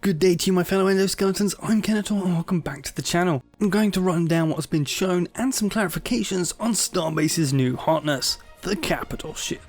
Good day to you my fellow endoskeletons, I'm Kenetor and welcome back to the channel. I'm going to run down what has been shown and some clarifications on Starbase's new hotness, the Captial Ship.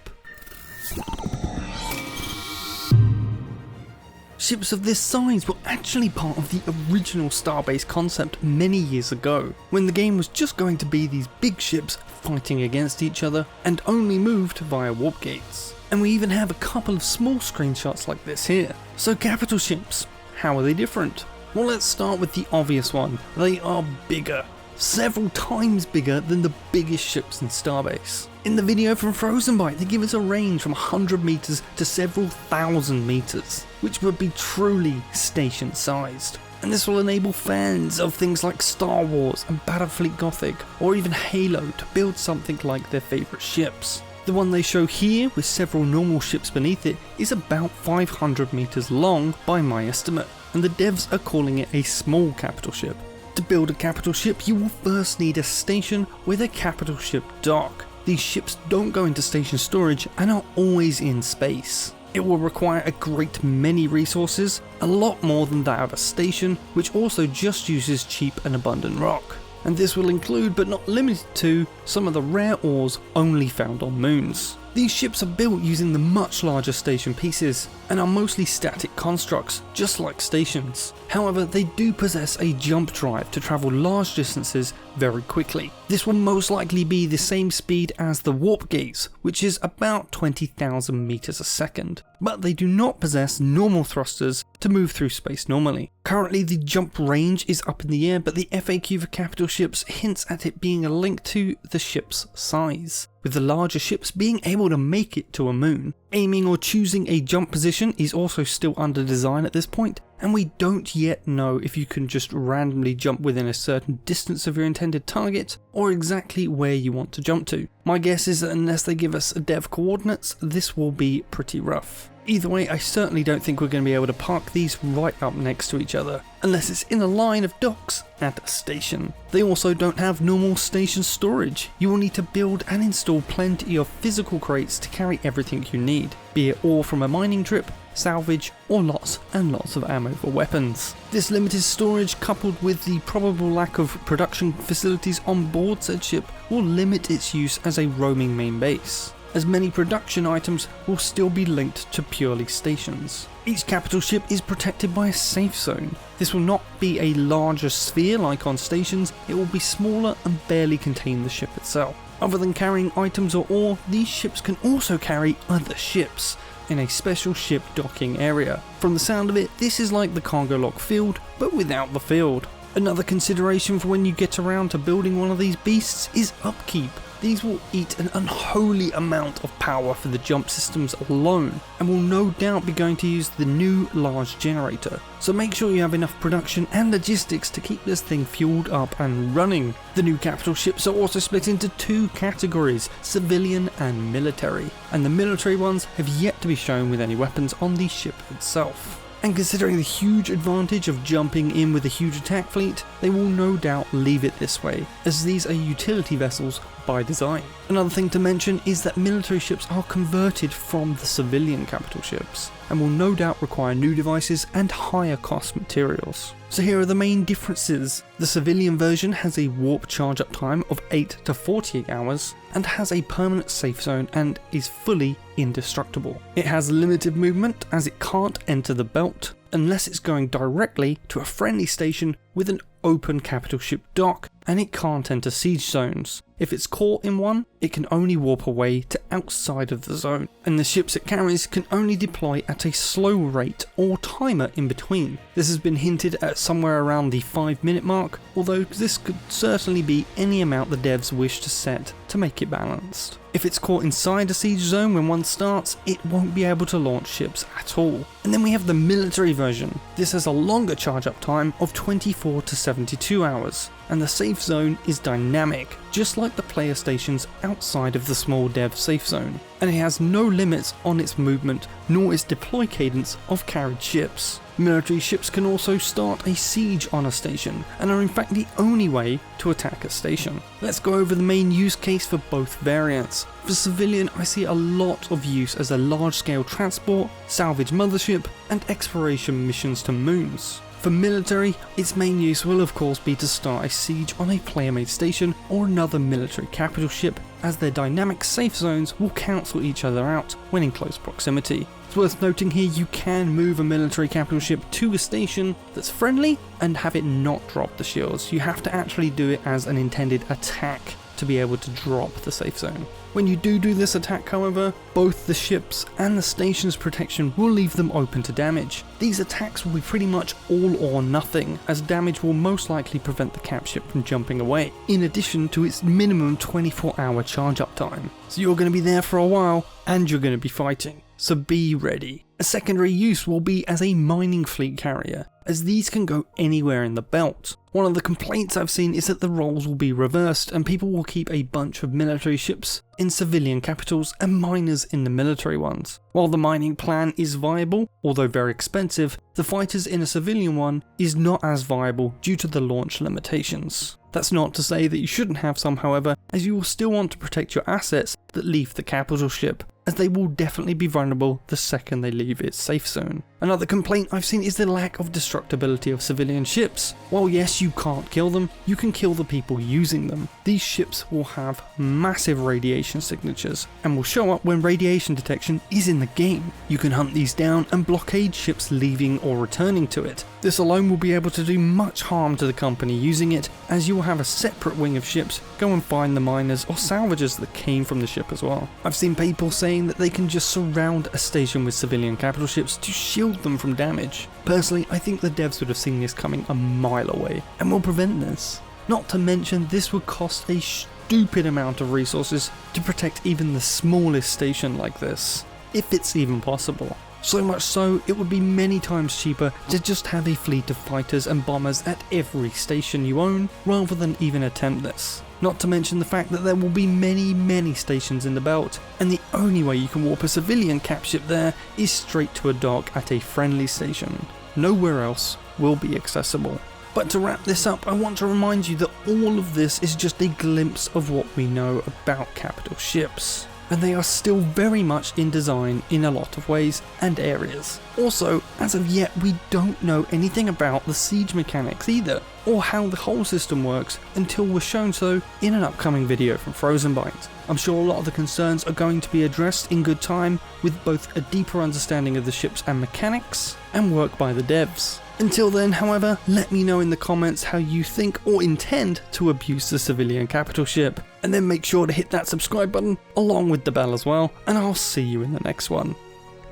Ships of this size were actually part of the original Starbase concept many years ago, when the game was just going to be these big ships fighting against each other and only moved via warp gates. And we even have a couple of small screenshots like this here. So Captial Ships, how are they different? Well, let's start with the obvious one. They are bigger. Several times bigger than the biggest ships in Starbase. In the video from Frozenbyte, they give us a range from 100 meters to several thousand meters, which would be truly station sized. And this will enable fans of things like Star Wars and Battlefleet Gothic, or even Halo, to build something like their favourite ships. The one they show here, with several normal ships beneath it, is about 500 meters long by my estimate, and the devs are calling it a small Captial Ship. To build a Captial Ship, you will first need a station with a Captial Ship dock. These ships don't go into station storage and are always in space. It will require a great many resources, a lot more than that of a station, which also just uses cheap and abundant rock. And this will include, but not limited to, some of the rare ores only found on moons. These ships are built using the much larger station pieces, and are mostly static constructs, just like stations. However, they do possess a jump drive to travel large distances very quickly. This will most likely be the same speed as the warp gates, which is about 20,000 meters a second. But they do not possess normal thrusters to move through space normally. Currently the jump range is up in the air, but the FAQ for Captial Ships hints at it being a link to the ship's size, with the larger ships being able to make it to a moon. Aiming or choosing a jump position is also still under design at this point, and we don't yet know if you can just randomly jump within a certain distance of your intended target, or exactly where you want to jump to. My guess is that unless they give us dev coordinates, this will be pretty rough. Either way, I certainly don't think we're going to be able to park these right up next to each other, unless it's in a line of docks at a station. They also don't have normal station storage. You will need to build and install plenty of physical crates to carry everything you need, be it ore from a mining trip, salvage, or lots and lots of ammo for weapons. This limited storage, coupled with the probable lack of production facilities on board said ship, will limit its use as a roaming main base, as many production items will still be linked to purely stations. Each Captial Ship is protected by a safe zone. This will not be a larger sphere like on stations, it will be smaller and barely contain the ship itself. Other than carrying items or ore, these ships can also carry other ships in a special ship docking area. From the sound of it, this is like the cargo lock field, but without the field. Another consideration for when you get around to building one of these beasts is upkeep. These will eat an unholy amount of power for the jump systems alone, and will no doubt be going to use the new large generator. So make sure you have enough production and logistics to keep this thing fueled up and running. The new Captial Ships are also split into two categories, civilian and military, and the military ones have yet to be shown with any weapons on the ship itself. And considering the huge advantage of jumping in with a huge attack fleet, they will no doubt leave it this way, as these are utility vessels by design. Another thing to mention is that military ships are converted from the civilian Captial Ships, and will no doubt require new devices and higher cost materials. So here are the main differences. The civilian version has a warp charge up time of 8 to 48 hours, and has a permanent safe zone and is fully indestructible. It has limited movement as it can't enter the belt, unless it's going directly to a friendly station with an open Captial Ship dock, and it can't enter siege zones. If it's caught in one, it can only warp away to outside of the zone, and the ships it carries can only deploy at a slow rate or timer in between. This has been hinted at somewhere around the 5-minute mark, although this could certainly be any amount the devs wish to set to make it balanced. If it's caught inside a siege zone when one starts, it won't be able to launch ships at all. And then we have the military version. This has a longer charge up time of 24 to 72 hours, and the safe zone is dynamic, just like the player stations outside of the small dev safe zone, and it has no limits on its movement nor its deploy cadence of carried ships. Military ships can also start a siege on a station, and are in fact the only way to attack a station. Let's go over the main use case for both variants. For civilian, I see a lot of use as a large-scale transport, salvage mothership, and exploration missions to moons. For military, its main use will of course be to start a siege on a player-made station or another military capital ship, as their dynamic safe zones will cancel each other out when in close proximity. It's worth noting here you can move a military capital ship to a station that's friendly and have it not drop the shields. You have to actually do it as an intended attack to be able to drop the safe zone. When you do this attack, however, both the ships and the station's protection will leave them open to damage. These attacks will be pretty much all or nothing, as damage will most likely prevent the cap ship from jumping away, in addition to its minimum 24-hour charge up time. So you're going to be there for a while, and you're going to be fighting, so be ready. A secondary use will be as a mining fleet carrier, as these can go anywhere in the belt. One of the complaints I've seen is that the roles will be reversed and people will keep a bunch of military ships in civilian capitals and miners in the military ones. While the mining plan is viable, although very expensive, the fighters in a civilian one is not as viable due to the launch limitations. That's not to say that you shouldn't have some, however, as you will still want to protect your assets that leave the capital ship, as they will definitely be vulnerable the second they leave its safe zone. Another complaint I've seen is the lack of destructibility of civilian ships. While yes, you can't kill them, you can kill the people using them. These ships will have massive radiation signatures and will show up when radiation detection is in the game. You can hunt these down and blockade ships leaving or returning to it. This alone will be able to do much harm to the company using it, as you will have a separate wing of ships go and find the miners or salvagers that came from the ship as well. I've seen people saying that they can just surround a station with civilian capital ships to shield them from damage. Personally, I think the devs would have seen this coming a mile away and will prevent this. Not to mention, this would cost a stupid amount of resources to protect even the smallest station like this, if it's even possible. So much so, it would be many times cheaper to just have a fleet of fighters and bombers at every station you own, rather than even attempt this. Not to mention the fact that there will be many stations in the belt, and the only way you can warp a civilian cap ship there is straight to a dock at a friendly station. Nowhere else will be accessible. But to wrap this up, I want to remind you that all of this is just a glimpse of what we know about capital ships, and they are still very much in design in a lot of ways and areas. Also, as of yet, we don't know anything about the siege mechanics either, or how the whole system works until we're shown so in an upcoming video from Frozenbyte. I'm sure a lot of the concerns are going to be addressed in good time, with both a deeper understanding of the ships and mechanics, and work by the devs. Until then, however, let me know in the comments how you think or intend to abuse the civilian capital ship, and then make sure to hit that subscribe button along with the bell as well, and I'll see you in the next one.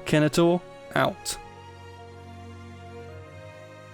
Kenetor, out.